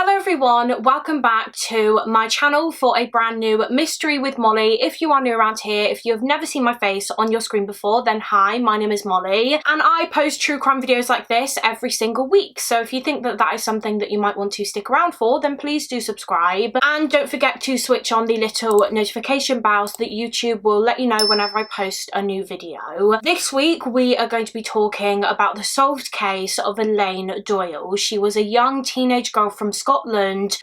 Hello everyone, welcome back to my channel for a brand new mystery with Molly. If you are new around here, if you have never seen my face on your screen before, then hi, my name is Molly and I post true crime videos like this every single week. So if you think that that is something that you might want to stick around for, then please do subscribe and don't forget to switch on the little notification bell so that YouTube will let you know whenever I post a new video. This week we are going to be talking about the solved case of Elaine Doyle. She was a young teenage girl from Scotland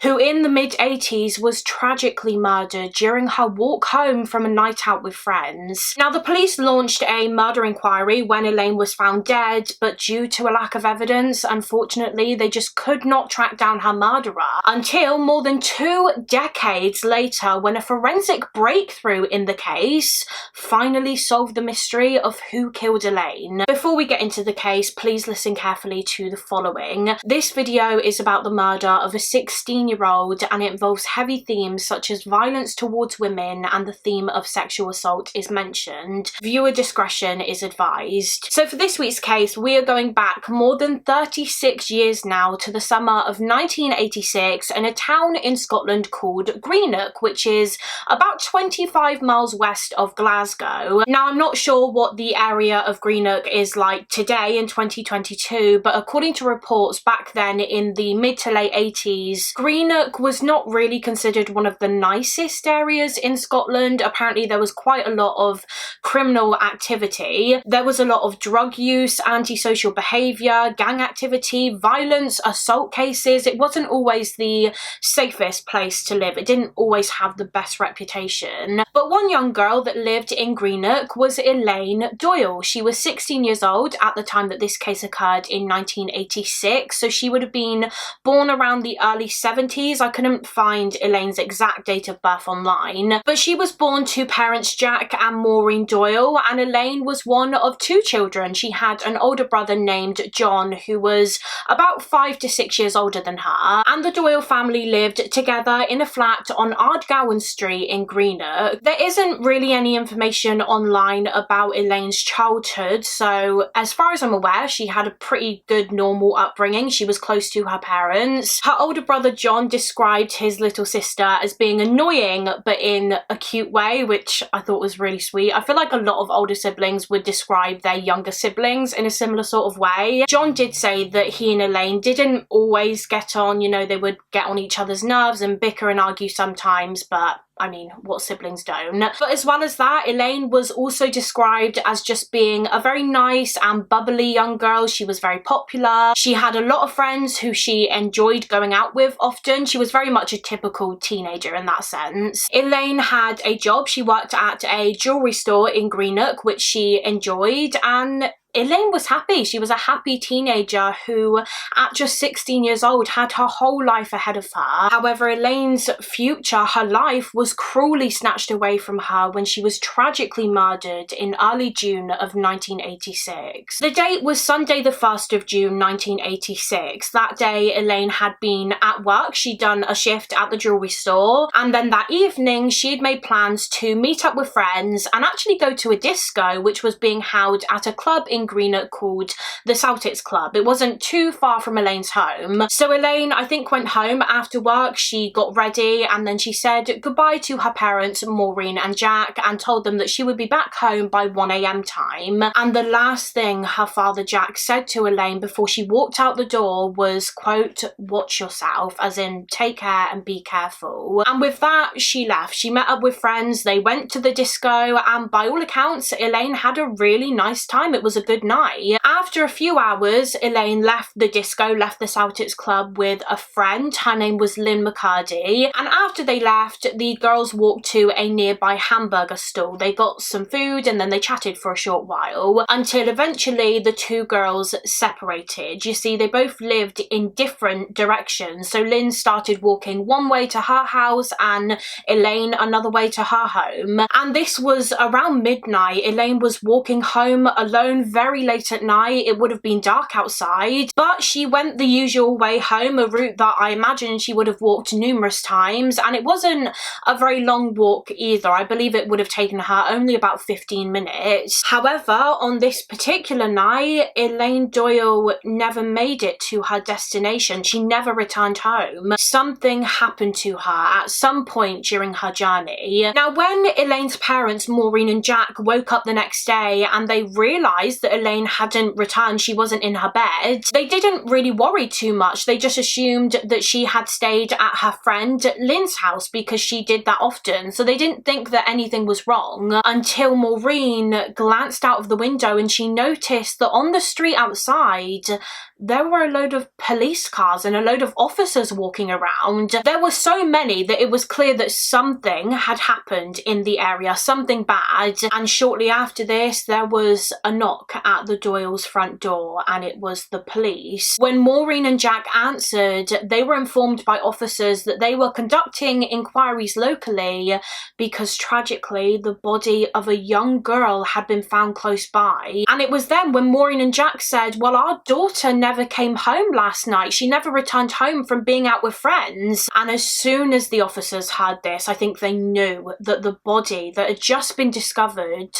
who in the mid-80s was tragically murdered during her walk home from a night out with friends. Now the police launched a murder inquiry when Elaine was found dead, but due to a lack of evidence, unfortunately they just could not track down her murderer until more than 2 decades later, when a forensic breakthrough in the case finally solved the mystery of who killed Elaine. Before we get into the case, please listen carefully to the following. This video is about the murder of a 16-year-old and it involves heavy themes such as violence towards women, and the theme of sexual assault is mentioned. Viewer discretion is advised. So for this week's case, we are going back more than 36 years now to the summer of 1986 in a town in Scotland called Greenock, which is about 25 miles west of Glasgow. Now I'm not sure what the area of Greenock is like today in 2022, but according to reports back then in the mid to late 80s, Greenock was not really considered one of the nicest areas in Scotland. Apparently there was quite a lot of criminal activity. There was a lot of drug use, antisocial behaviour, gang activity, violence, assault cases. It wasn't always the safest place to live. It didn't always have the best reputation. But one young girl that lived in Greenock was Elaine Doyle. She was 16 years old at the time that this case occurred in 1986, so she would have been born around the early 70s. I couldn't find Elaine's exact date of birth online, but she was born to parents Jack and Maureen Doyle, and Elaine was one of 2 children. She had an older brother named John who was about 5 to 6 years older than her, and the Doyle family lived together in a flat on Ardgowan Street in Greenock. There isn't really any information online about Elaine's childhood, so as far as I'm aware, she had a pretty good normal upbringing. She was close to her parents. Her older brother John described his little sister as being annoying but in a cute way, which I thought was really sweet. I feel like a lot of older siblings would describe their younger siblings in a similar sort of way. John did say that he and Elaine didn't always get on, you know, they would get on each other's nerves and bicker and argue sometimes, but I mean, what siblings don't? But as well as that, Elaine was also described as just being a very nice and bubbly young girl. She was very popular. She had a lot of friends who she enjoyed going out with often. She was very much a typical teenager in that sense. Elaine had a job. She worked at a jewellery store in Greenock, which she enjoyed, and Elaine was happy. She was a happy teenager who, at just 16 years old, had her whole life ahead of her. However, Elaine's future, her life, was cruelly snatched away from her when she was tragically murdered in early June of 1986. The date was Sunday the 1st of June 1986. That day, Elaine had been at work. She'd done a shift at the jewellery store, and then that evening she had made plans to meet up with friends and actually go to a disco which was being held at a club in Greenock called the Celtics Club. It wasn't too far from Elaine's home. So Elaine, I think, went home after work. She got ready and then she said goodbye to her parents, Maureen and Jack, and told them that she would be back home by 1 AM time. And the last thing her father Jack said to Elaine before she walked out the door was, quote, "Watch yourself," as in take care and be careful. And with that, she left. She met up with friends, they went to the disco, and by all accounts, Elaine had a really nice time. It was a good night. After a few hours, Elaine left the disco, left the Celtics Club with a friend. Her name was Lynn McCurdy. And after they left, the girls walked to a nearby hamburger stall. They got some food and then they chatted for a short while until eventually the 2 girls separated. You see, they both lived in different directions. So Lynn started walking one way to her house and Elaine another way to her home. And this was around midnight. Elaine was walking home alone, very late at night. It would have been dark outside, but she went the usual way home, a route that I imagine she would have walked numerous times, and it wasn't a very long walk either. I believe it would have taken her only about 15 minutes. However, on this particular night, Elaine Doyle never made it to her destination. She never returned home. Something happened to her at some point during her journey. Now, when Elaine's parents, Maureen and Jack, woke up the next day and they realised that Elaine hadn't returned, she wasn't in her bed, they didn't really worry too much. They just assumed that she had stayed at her friend Lynn's house because she did that often. So they didn't think that anything was wrong until Maureen glanced out of the window and she noticed that on the street outside there were a load of police cars and a load of officers walking around. There were so many that it was clear that something had happened in the area, something bad. And shortly after this, there was a knock at the Doyles' front door, and it was the police. When Maureen and Jack answered, they were informed by officers that they were conducting inquiries locally because tragically the body of a young girl had been found close by. And it was then when Maureen and Jack said, well, our daughter never came home last night. She never returned home from being out with friends. And as soon as the officers heard this, I think they knew that the body that had just been discovered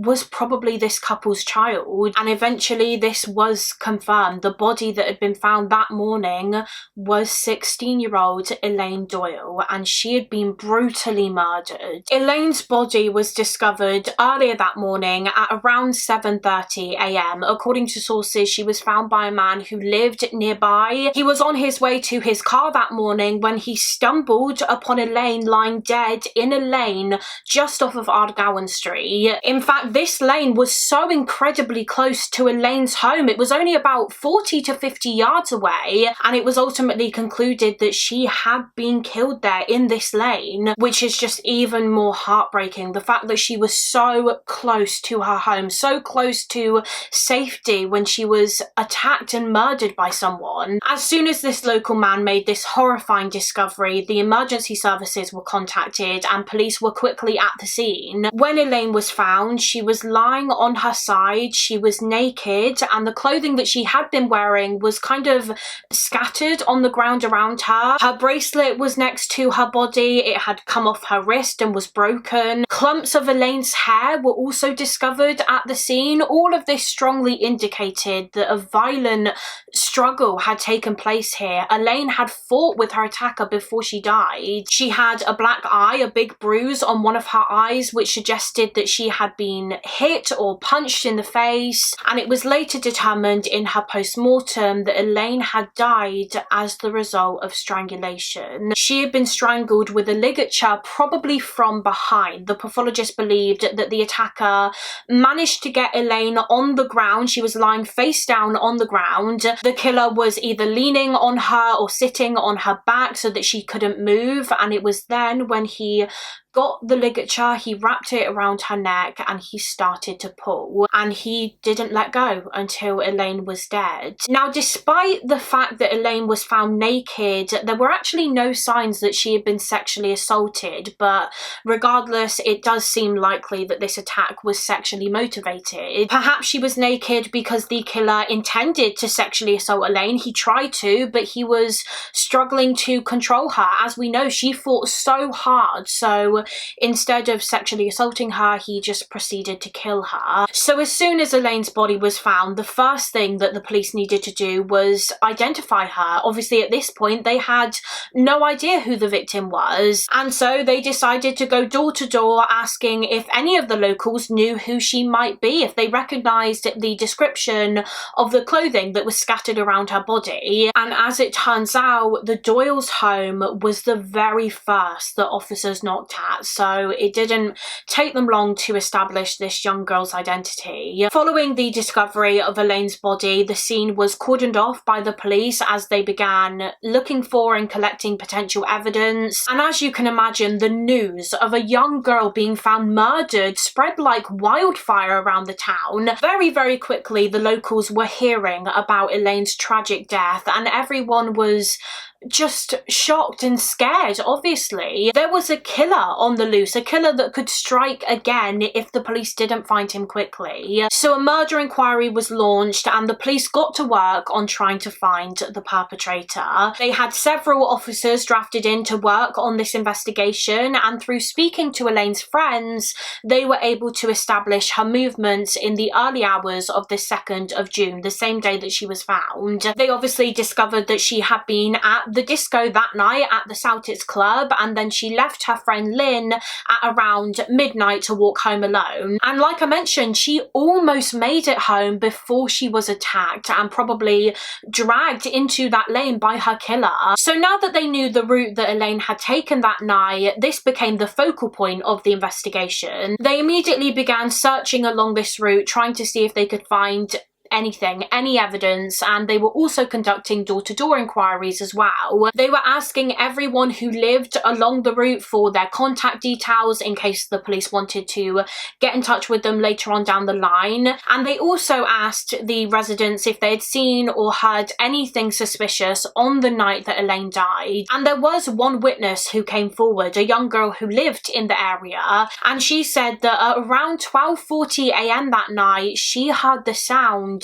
was probably this couple's child. And eventually this was confirmed. The body that had been found that morning was 16-year-old Elaine Doyle, and she had been brutally murdered. Elaine's body was discovered earlier that morning at around 7:30 a.m. According to sources, she was found by a man who lived nearby. He was on his way to his car that morning when he stumbled upon Elaine lying dead in a lane just off of Ardgowan Street. In fact, this lane was so incredibly close to Elaine's home. It was only about 40 to 50 yards away, and it was ultimately concluded that she had been killed there in this lane, which is just even more heartbreaking. The fact that she was so close to her home, so close to safety when she was attacked and murdered by someone. As soon as this local man made this horrifying discovery, the emergency services were contacted and police were quickly at the scene. When Elaine was found, she was lying on her side, she was naked, and the clothing that she had been wearing was kind of scattered on the ground around her. Her bracelet was next to her body, it had come off her wrist and was broken. Clumps of Elaine's hair were also discovered at the scene. All of this strongly indicated that a violent struggle had taken place here. Elaine had fought with her attacker before she died. She had a black eye, a big bruise on one of her eyes, which suggested that she had been hit or punched in the face, and it was later determined in her post-mortem that Elaine had died as the result of strangulation. She had been strangled with a ligature, probably from behind. The pathologist believed that the attacker managed to get Elaine on the ground. She was lying face down on the ground. The killer was either leaning on her or sitting on her back so that she couldn't move, and it was then when he got the ligature, he wrapped it around her neck and he started to pull, and he didn't let go until Elaine was dead. Now, despite the fact that Elaine was found naked, there were actually no signs that she had been sexually assaulted, but regardless, it does seem likely that this attack was sexually motivated. Perhaps she was naked because the killer intended to sexually assault Elaine. He tried to, but he was struggling to control her. As we know, she fought so hard, so instead of sexually assaulting her, he just proceeded to kill her. So as soon as Elaine's body was found, the first thing that the police needed to do was identify her. Obviously, at this point, they had no idea who the victim was, and so they decided to go door to door asking if any of the locals knew who she might be, if they recognised the description of the clothing that was scattered around her body. And as it turns out, the Doyles' home was the very first that officers knocked at, so it didn't take them long to establish this young girl's identity. Following the discovery of Elaine's body, the scene was cordoned off by the police as they began looking for and collecting potential evidence. And as you can imagine, the news of a young girl being found murdered spread like wildfire around the town. Very, very quickly, the locals were hearing about Elaine's tragic death, and everyone was just shocked and scared, obviously. There was a killer on the loose, a killer that could strike again if the police didn't find him quickly. So a murder inquiry was launched and the police got to work on trying to find the perpetrator. They had several officers drafted in to work on this investigation, and through speaking to Elaine's friends, they were able to establish her movements in the early hours of the 2nd of June, the same day that she was found. They obviously discovered that she had been at the disco that night at the Celtics club, and then she left her friend Lynn at around midnight to walk home alone. And like I mentioned, she almost made it home before she was attacked and probably dragged into that lane by her killer. So now that they knew the route that Elaine had taken that night, this became the focal point of the investigation. They immediately began searching along this route, trying to see if they could find anything, any evidence, and they were also conducting door-to-door inquiries as well. They were asking everyone who lived along the route for their contact details in case the police wanted to get in touch with them later on down the line, and they also asked the residents if they had seen or heard anything suspicious on the night that Elaine died. And there was one witness who came forward, a young girl who lived in the area, and she said that at around 12:40 a.m. that night she heard the sound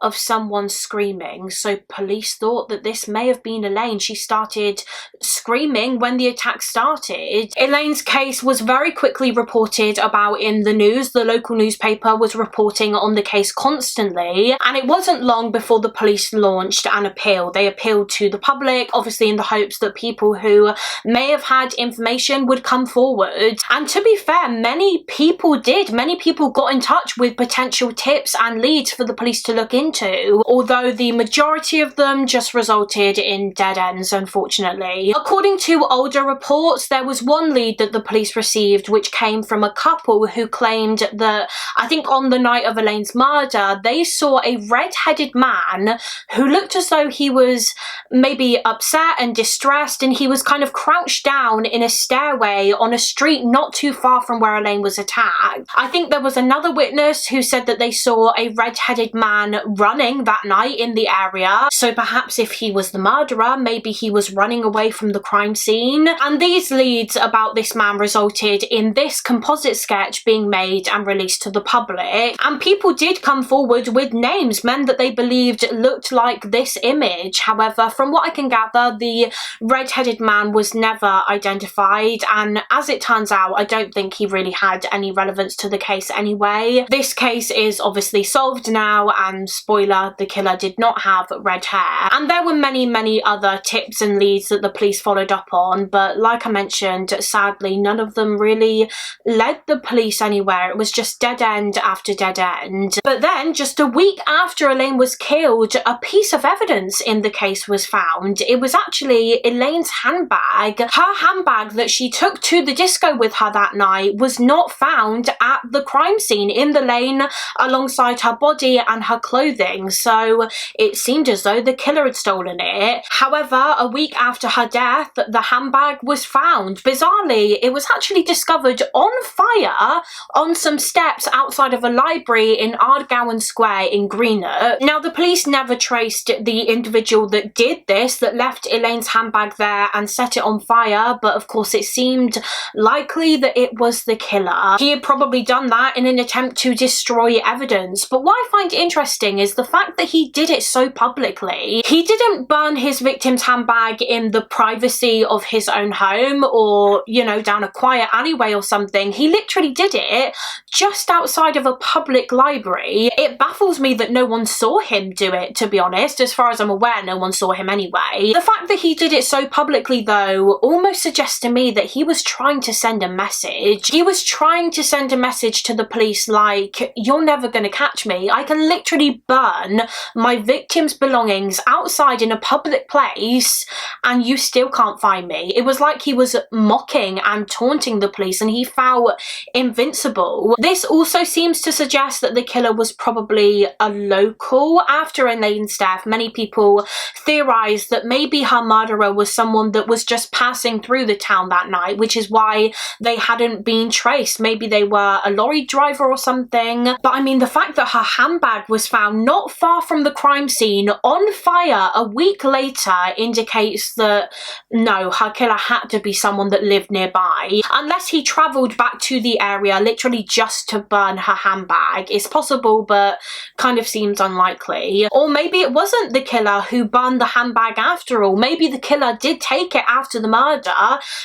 of someone screaming. So police thought that this may have been Elaine. She started screaming when the attack started. Elaine's case was very quickly reported about in the news. The local newspaper was reporting on the case constantly, and it wasn't long before the police launched an appeal. They appealed to the public, obviously in the hopes that people who may have had information would come forward. And to be fair, many people did. Many people got in touch with potential tips and leads for the police to look into, although the majority of them just resulted in dead ends, unfortunately. According to older reports, there was one lead that the police received which came from a couple who claimed that, I think on the night of Elaine's murder, they saw a red-headed man who looked as though he was maybe upset and distressed, and he was kind of crouched down in a stairway on a street not too far from where Elaine was attacked. I think there was another witness who said that they saw a red-headed man running that night in the area, so perhaps if he was the murderer, maybe he was running away from the crime scene. And these leads about this man resulted in this composite sketch being made and released to the public, and people did come forward with names, men that they believed looked like this image. However, from what I can gather, the red-headed man was never identified, and as it turns out, I don't think he really had any relevance to the case anyway. This case is obviously solved now, and spoiler, the killer did not have red hair. And there were many other tips and leads that the police followed up on, but like I mentioned, sadly none of them really led the police anywhere. It was just dead end after dead end. But then, just a week after Elaine was killed, a piece of evidence in the case was found. It was actually Elaine's handbag. Her handbag that she took to the disco with her that night was not found at the crime scene in the lane alongside her body and her clothing, so it seemed as though the killer had stolen it. However, a week after her death, the handbag was found. Bizarrely, it was actually discovered on fire on some steps outside of a library in Ardgowan Square in Greenock. Now, the police never traced the individual that did this, that left Elaine's handbag there and set it on fire, but of course it seemed likely that it was the killer. He had probably done that in an attempt to destroy evidence. But what I find interesting is the fact that he did it so publicly. He didn't burn his victim's handbag in the privacy of his own home or, you know, down a quiet alleyway or something. He literally did it just outside of a public library. It baffles me that no one saw him do it, to be honest. As far as I'm aware, no one saw him anyway. The fact that he did it so publicly, though, almost suggests to me that he was trying to send a message. He was trying to send a message to the police like, you're never gonna catch me. I can literally burn my victim's belongings outside in a public place and you still can't find me. It was like he was mocking and taunting the police and he felt invincible. This also seems to suggest that the killer was probably a local. After Elaine's death, many people theorized that maybe her murderer was someone that was just passing through the town that night, which is why they hadn't been traced. Maybe they were a lorry driver or something. But I mean, the fact that her handbag handbag was found not far from the crime scene on fire a week later indicates that no, her killer had to be someone that lived nearby, unless he travelled back to the area literally just to burn her handbag. It's possible, but kind of seems unlikely. Or maybe it wasn't the killer who burned the handbag after all. Maybe the killer did take it after the murder,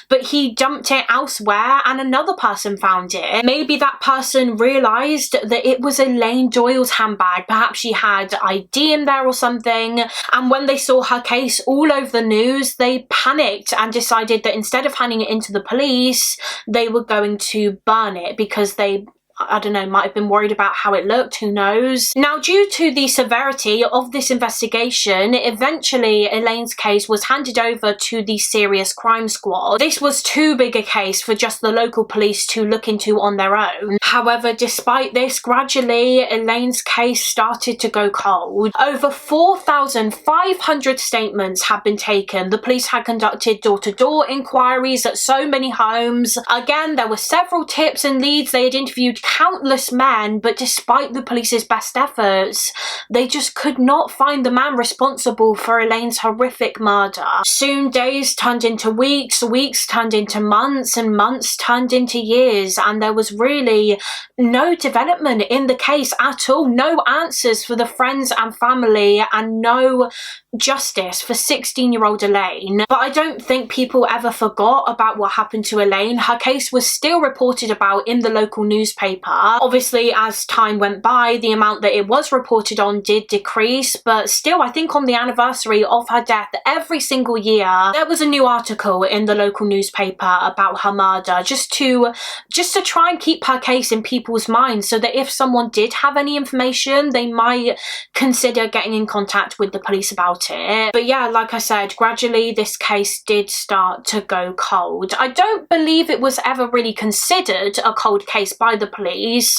but he dumped it elsewhere and another person found it. Maybe that person realised that it was Elaine Doyle's handbag. Perhaps she had ID in there or something, and when they saw her case all over the news, they panicked and decided that instead of handing it into the police, they were going to burn it because they, I don't know, might have been worried about how it looked, who knows. Now, due to the severity of this investigation, eventually Elaine's case was handed over to the Serious Crime Squad. This was too big a case for just the local police to look into on their own. However, despite this, gradually Elaine's case started to go cold. Over 4,500 statements had been taken. The police had conducted door-to-door inquiries at so many homes. Again, there were several tips and leads. They had interviewed countless men, but despite the police's best efforts, they just could not find the man responsible for Elaine's horrific murder. Soon days turned into weeks, weeks turned into months, and months turned into years, and there was really no development in the case at all. No answers for the friends and family, and no justice for 16-year-old Elaine. But I don't think people ever forgot about what happened to Elaine. Her case was still reported about in the local newspaper. Obviously, as time went by, the amount that it was reported on did decrease, but still, I think on the anniversary of her death, every single year, there was a new article in the local newspaper about her murder, just to try and keep her case in people's minds, so that if someone did have any information, they might consider getting in contact with the police about it. But yeah, like I said, gradually this case did start to go cold. I don't believe it was ever really considered a cold case by the police.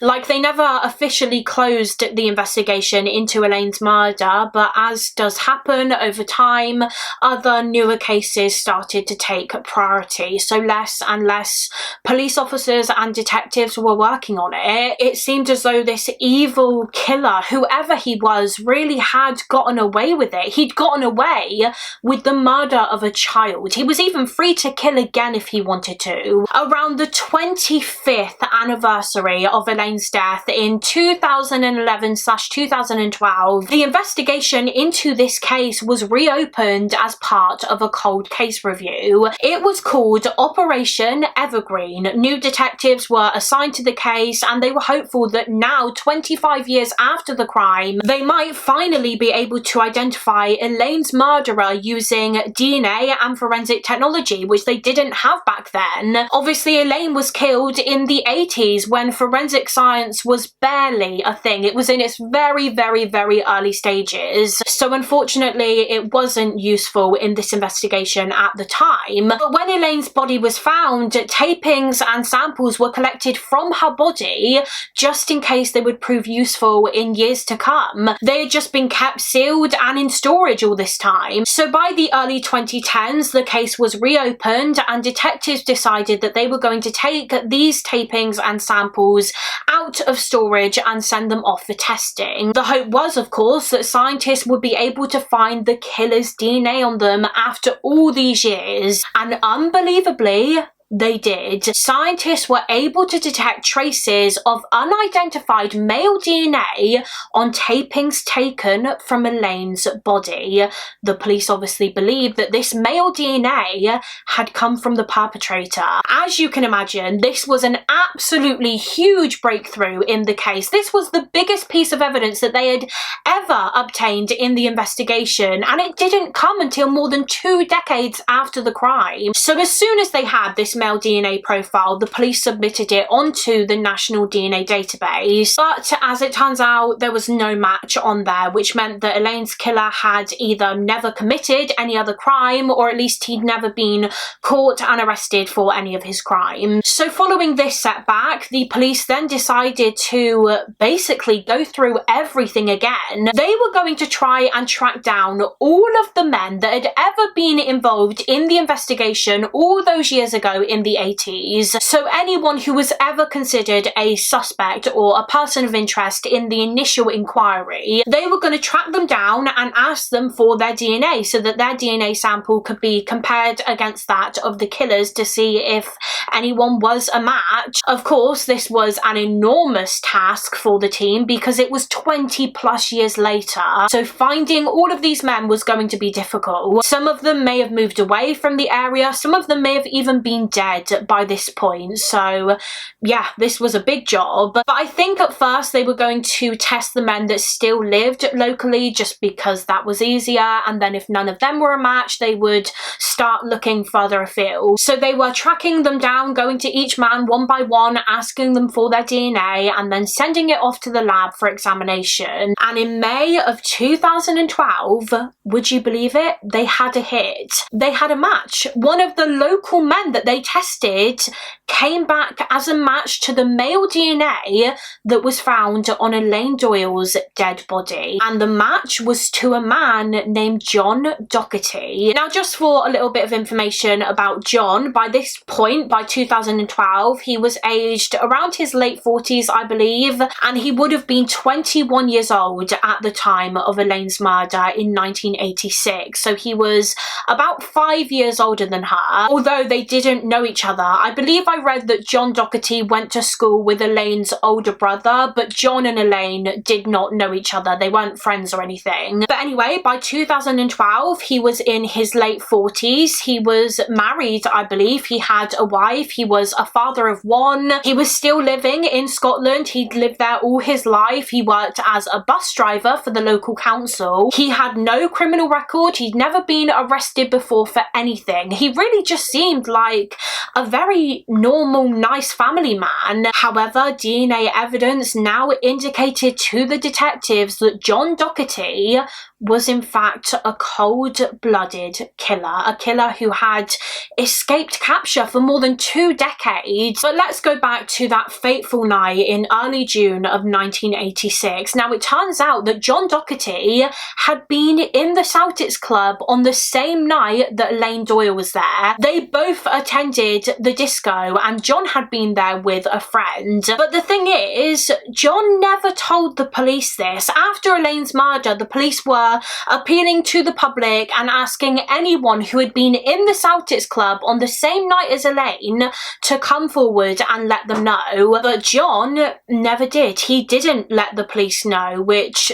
Like, they never officially closed the investigation into Elaine's murder, but as does happen over time, other newer cases started to take priority. So less and less police officers and detectives were working on it. It seemed as though this evil killer, whoever he was, really had gotten away with it. He'd gotten away with the murder of a child. He was even free to kill again if he wanted to. Around the 25th anniversary of Elaine's death in 2011/2012, the investigation into this case was reopened as part of a cold case review. It was called Operation Evergreen. New detectives were assigned to the case, and they were hopeful that now, 25 years after the crime, they might finally be able to identify Elaine's murderer using DNA and forensic technology, which they didn't have back then. Obviously, Elaine was killed in the 80s when forensic science was barely a thing. It was in its very, very, very early stages. So unfortunately, it wasn't useful in this investigation at the time. But when Elaine's body was found, tapings and samples were collected from her body just in case they would prove useful in years to come. They had just been kept sealed and in storage all this time. So by the early 2010s, the case was reopened, and detectives decided that they were going to take these tapings and samples out of storage and send them off for testing. The hope was, of course, that scientists would be able to find the killer's DNA on them after all these years, and unbelievably, they did. Scientists were able to detect traces of unidentified male DNA on tapings taken from Elaine's body. The police obviously believed that this male DNA had come from the perpetrator. As you can imagine, this was an absolutely huge breakthrough in the case. This was the biggest piece of evidence that they had ever obtained in the investigation, and it didn't come until more than 2 decades after the crime. So as soon as they had this male DNA profile, the police submitted it onto the National DNA Database. But as it turns out, there was no match on there, which meant that Elaine's killer had either never committed any other crime, or at least he'd never been caught and arrested for any of his crimes. So following this setback, the police then decided to basically go through everything again. They were going to try and track down all of the men that had ever been involved in the investigation all those years ago in the 80s. So anyone who was ever considered a suspect or a person of interest in the initial inquiry, they were going to track them down and ask them for their DNA so that their DNA sample could be compared against that of the killers to see if anyone was a match. Of course, this was an enormous task for the team because it was 20 plus years later, so finding all of these men was going to be difficult. Some of them may have moved away from the area, some of them may have even been dead by this point, so yeah, this was a big job. But I think at first they were going to test the men that still lived locally just because that was easier, and then if none of them were a match, they would start looking further afield. So they were tracking them down, going to each man one by one, asking them for their DNA, and then sending it off to the lab for examination. And in May of 2012, would you believe it? They had a hit. They had a match. One of the local men that they tested came back as a match to the male DNA that was found on Elaine Doyle's dead body. And the match was to a man named John Doherty. Now, just for a little bit of information about John, by this point, by 2012, he was aged around his late 40s, I believe, and he would have been 21 years old at the time of Elaine's murder in 1986. So he was about 5 years older than her, although they didn't know each other. I believe I read that John Doherty went to school with Elaine's older brother, but John and Elaine did not know each other. They weren't friends or anything. But anyway, by 2012, he was in his late 40s. He was married, I believe. He had a wife. He was a father of one. He was still living in Scotland. He'd lived there all his life. He worked as a bus driver for the local council. He had no criminal record. He'd never been arrested before for anything. He really just seemed like a very normal, nice family man. However, DNA evidence now indicated to the detectives that John Doherty was in fact a cold-blooded killer, a killer who had escaped capture for more than 2 decades. But let's go back to that fateful night in early June of 1986. Now, it turns out that John Doherty had been in the Celtics Club on the same night that Elaine Doyle was there. They both attended the disco, and John had been there with a friend. But the thing is, John never told the police this. After Elaine's murder, the police were appealing to the public and asking anyone who had been in the Celtics Club on the same night as Elaine to come forward and let them know. But John never did. He didn't let the police know, which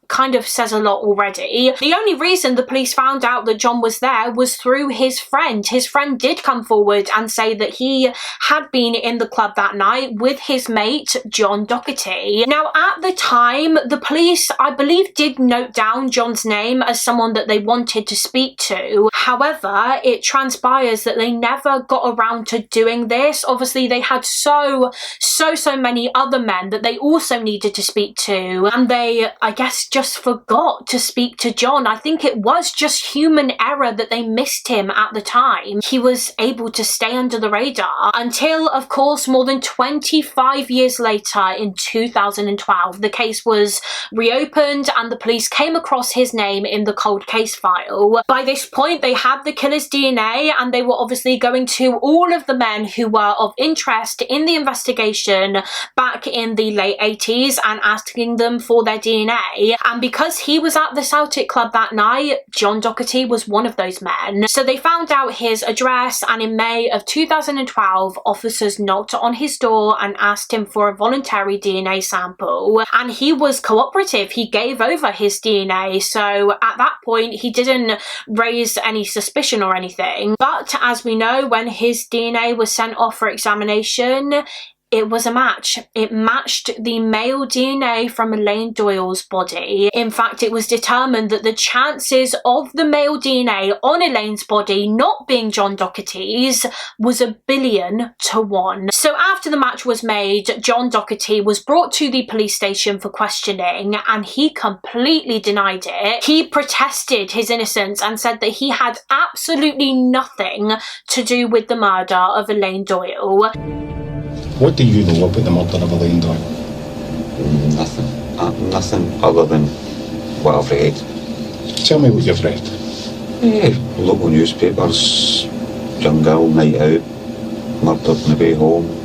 kind of says a lot already. The only reason the police found out that John was there was through his friend. His friend did come forward and say that he had been in the club that night with his mate, John Doherty. Now, at the time, the police, I believe, did note down John's name as someone that they wanted to speak to. However, it transpires that they never got around to doing this. Obviously, they had so many other men that they also needed to speak to, and they, I guess, just forgot to speak to John. I think it was just human error that they missed him at the time. He was able to stay under the radar until, of course, more than 25 years later in 2012, the case was reopened and the police came across his name in the cold case file. By this point, they had the killer's DNA, and they were obviously going to all of the men who were of interest in the investigation back in the late 80s and asking them for their DNA. And because he was at the Celtic Club that night, John Doherty was one of those men. So they found out his address, and in May of 2012, officers knocked on his door and asked him for a voluntary DNA sample. And he was cooperative. He gave over his DNA. So at that point, he didn't raise any suspicion or anything. But as we know, when his DNA was sent off for examination, it was a match. It matched the male DNA from Elaine Doyle's body. In fact, it was determined that the chances of the male DNA on Elaine's body not being John Doherty's was 1 billion to 1. So after the match was made, John Doherty was brought to the police station for questioning, and he completely denied it. He protested his innocence and said that he had absolutely nothing to do with the murder of Elaine Doyle. What do you know about the murder of Elaine Doyle? Nothing. Nothing other than what I've read. Tell me what you've read. Local newspapers, young girl, night out, murdered on the way home.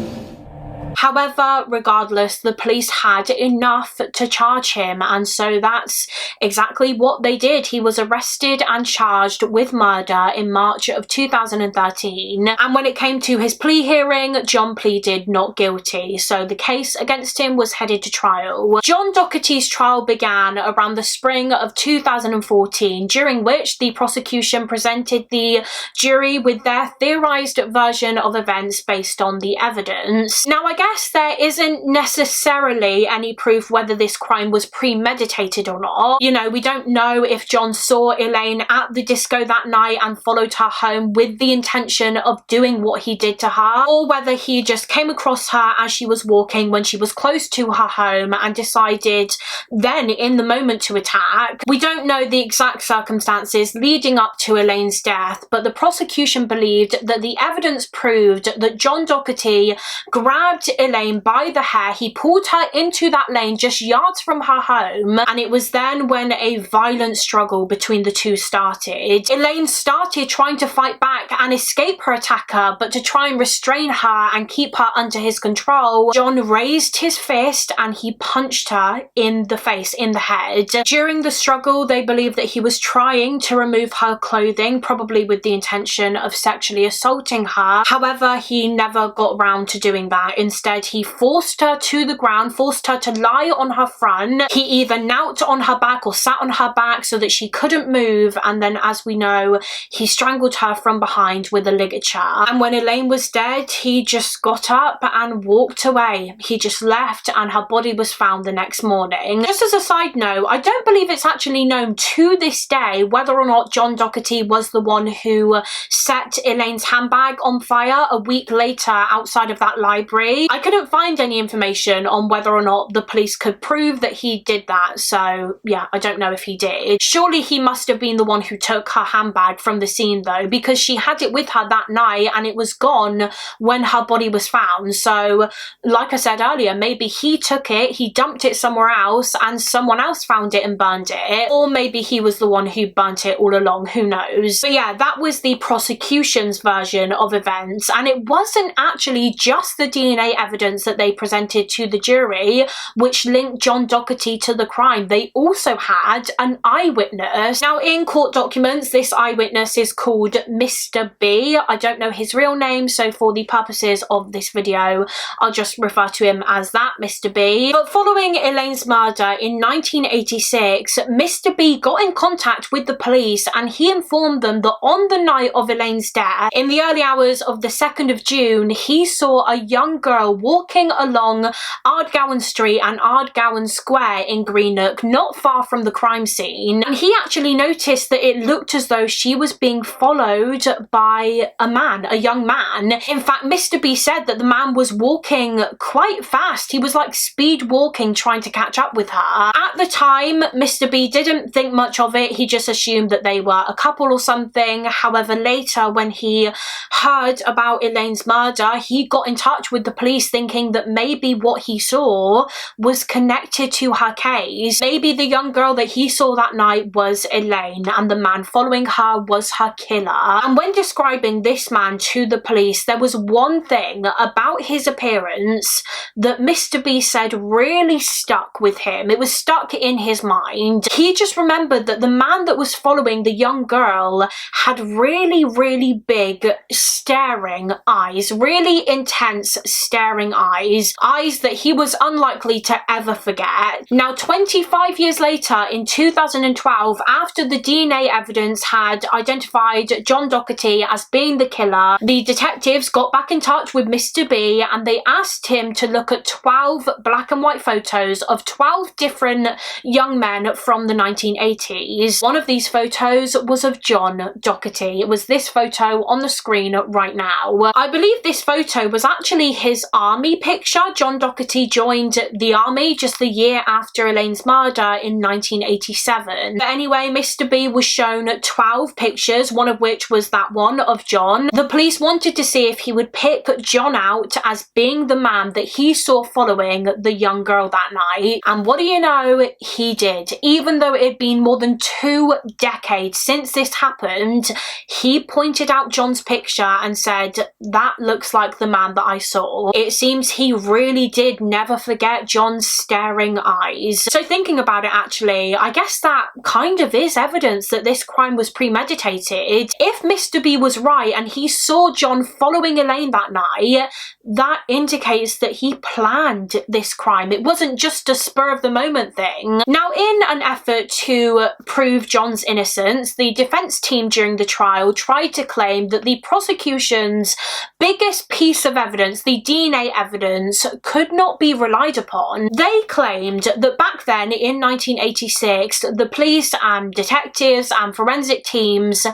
However, regardless, the police had enough to charge him, and so that's exactly what they did. He was arrested and charged with murder in March of 2013, and when it came to his plea hearing, John pleaded not guilty, so the case against him was headed to trial. John Doherty's trial began around the spring of 2014, during which the prosecution presented the jury with their theorized version of events based on the evidence. Now, I guess there isn't necessarily any proof whether this crime was premeditated or not. You know, we don't know if John saw Elaine at the disco that night and followed her home with the intention of doing what he did to her, or whether he just came across her as she was walking when she was close to her home and decided then in the moment to attack. We don't know the exact circumstances leading up to Elaine's death, but the prosecution believed that the evidence proved that John Doherty grabbed Elaine by the hair, he pulled her into that lane just yards from her home, and it was then when a violent struggle between the two started. Elaine started trying to fight back and escape her attacker, but to try and restrain her and keep her under his control, John raised his fist and he punched her in the face, in the head. During the struggle, they believe that he was trying to remove her clothing, probably with the intention of sexually assaulting her. However, he never got round to doing that. Instead, he forced her to the ground, forced her to lie on her front. He either knelt on her back or sat on her back so that she couldn't move, and then, as we know, he strangled her from behind with a ligature. And when Elaine was dead, he just got up and walked away. He just left, and her body was found the next morning. Just as a side note, I don't believe it's actually known to this day whether or not John Doherty was the one who set Elaine's handbag on fire a week later outside of that library. I couldn't find any information on whether or not the police could prove that he did that, so yeah, I don't know if he did. Surely he must have been the one who took her handbag from the scene though, because she had it with her that night and it was gone when her body was found. So like I said earlier, maybe he took it, he dumped it somewhere else and someone else found it and burned it, or maybe he was the one who burnt it all along, who knows. But yeah, that was the prosecution's version of events, and it wasn't actually just the DNA evidence that they presented to the jury which linked John Doherty to the crime. They also had an eyewitness. Now, in court documents, this eyewitness is called Mr. B. I don't know his real name, so for the purposes of this video, I'll just refer to him as that, Mr. B. But following Elaine's murder in 1986, Mr. B got in contact with the police and he informed them that on the night of Elaine's death, in the early hours of the 2nd of June, he saw a young girl walking along Ardgowan Street and Ardgowan Square in Greenock, not far from the crime scene, and he actually noticed that it looked as though she was being followed by a man, a young man. In fact, Mr. B said that the man was walking quite fast. He was like speed walking, trying to catch up with her. At the time, Mr. B didn't think much of it. He just assumed that they were a couple or something. However, later when he heard about Elaine's murder, he got in touch with the police thinking that maybe what he saw was connected to her case. Maybe the young girl that he saw that night was Elaine and the man following her was her killer. And when describing this man to the police, there was one thing about his appearance that Mr. B said really stuck with him. It was stuck in his mind. He just remembered that the man that was following the young girl had really, really big staring eyes, really intense staring eyes that he was unlikely to ever forget. Now, 25 years later, in 2012, after the DNA evidence had identified John Doherty as being the killer, the detectives got back in touch with Mr. B and they asked him to look at 12 black and white photos of 12 different young men from the 1980s. One of these photos was of John Doherty. It was this photo on the screen right now. I believe this photo was actually his army picture. John Doherty joined the army just the year after Elaine's murder in 1987. But anyway, Mr. B was shown 12 pictures, one of which was that one of John. The police wanted to see if he would pick John out as being the man that he saw following the young girl that night. And what do you know? He did. Even though it had been more than 2 decades since this happened, he pointed out John's picture and said, "That looks like the man that I saw." It seems he really did never forget John's staring eyes. So thinking about it, actually, I guess that kind of is evidence that this crime was premeditated. If Mr. B was right and he saw John following Elaine that night, that indicates that he planned this crime. It wasn't just a spur of the moment thing. Now, in an effort to prove John's innocence, the defense team during the trial tried to claim that the prosecution's biggest piece of evidence, the DNA evidence, could not be relied upon. They claimed that back then in 1986, the police and detectives and forensic teams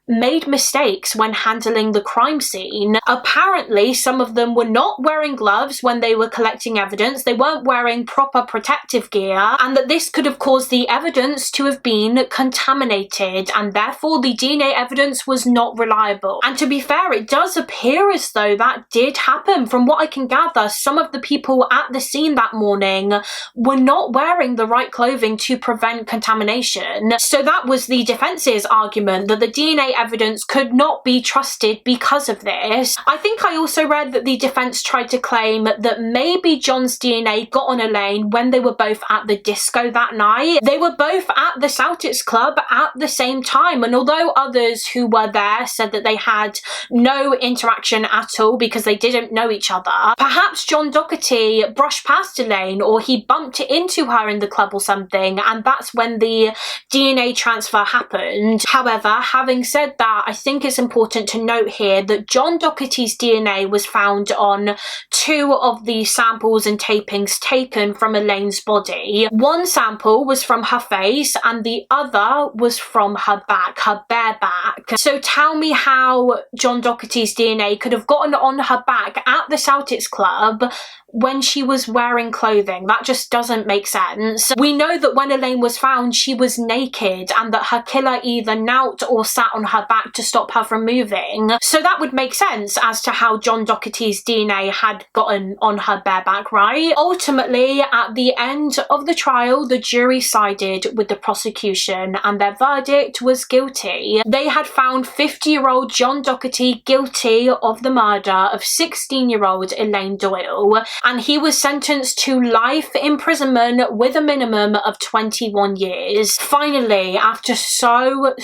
made mistakes when handling the crime scene. Apparently, some of them were not wearing gloves when they were collecting evidence, they weren't wearing proper protective gear, and that this could have caused the evidence to have been contaminated, and therefore the DNA evidence was not reliable. And to be fair, it does appear as though that did happen. From what I can gather, some of the people at the scene that morning were not wearing the right clothing to prevent contamination. So that was the defense's argument, that the DNA evidence could not be trusted because of this. I think I also read that the defense tried to claim that maybe John's DNA got on Elaine when they were both at the disco that night. They were both at the Celtics club at the same time, and although others who were there said that they had no interaction at all because they didn't know each other, perhaps John Doherty brushed past Elaine or he bumped into her in the club or something, and that's when the DNA transfer happened. However, having said that, I think it's important to note here that John Doherty's DNA was found on 2 of the samples and tapings taken from Elaine's body. One sample was from her face and the other was from her back, her bare back. So tell me how John Doherty's DNA could have gotten on her back at the Celtics club when she was wearing clothing. That just doesn't make sense. We know that when Elaine was found, she was naked and that her killer either knelt or sat on her back to stop her from moving. So that would make sense as to how John Doherty's DNA had gotten on her bare back, right? Ultimately, at the end of the trial, the jury sided with the prosecution and their verdict was guilty. They had found 50-year-old John Doherty guilty of the murder of 16-year-old Elaine Doyle, and he was sentenced to life imprisonment with a minimum of 21 years. Finally, after so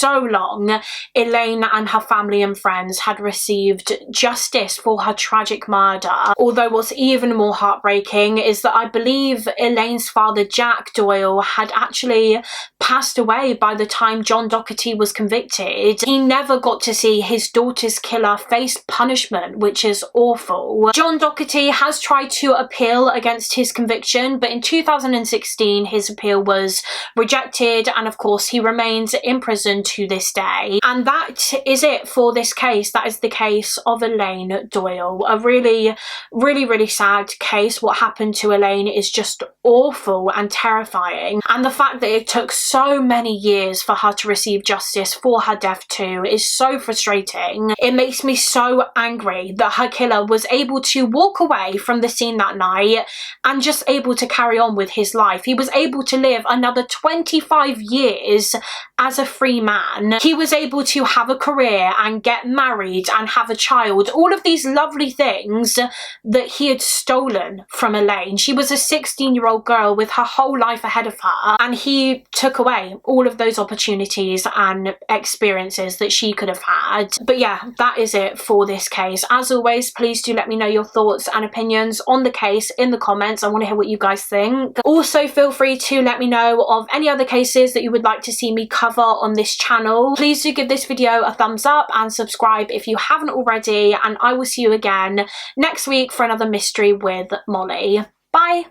long, Elaine and her family and friends had received justice for her tragic murder. Although what's even more heartbreaking is that I believe Elaine's father, Jack Doyle, had actually passed away by the time John Doherty was convicted. He never got to see his daughter's killer face punishment, which is awful. John Doherty has tried to appeal against his conviction, but in 2016 his appeal was rejected, and of course he remains in prison to this day. And that is it for this case. That is the case of Elaine Doyle. A really sad case. What happened to Elaine is just awful and terrifying, and the fact that it took so many years for her to receive justice for her death too is so frustrating. It makes me so angry that her killer was able to walk away from the scene that night and just able to carry on with his life. He was able to live another 25 years as a free man. He was able to have a career and get married and have a child. All of these lovely things that he had stolen from Elaine. She was a 16-year-old girl with her whole life ahead of her, and he took away all of those opportunities and experiences that she could have had. But yeah, that is it for this case. As always, please do let me know your thoughts and opinions on the case in the comments. I want to hear what you guys think. Also, feel free to let me know of any other cases that you would like to see me cover on this channel. Please do give this video a thumbs up and subscribe if you haven't already, and I will see you again next week for another mystery with Molly. Bye!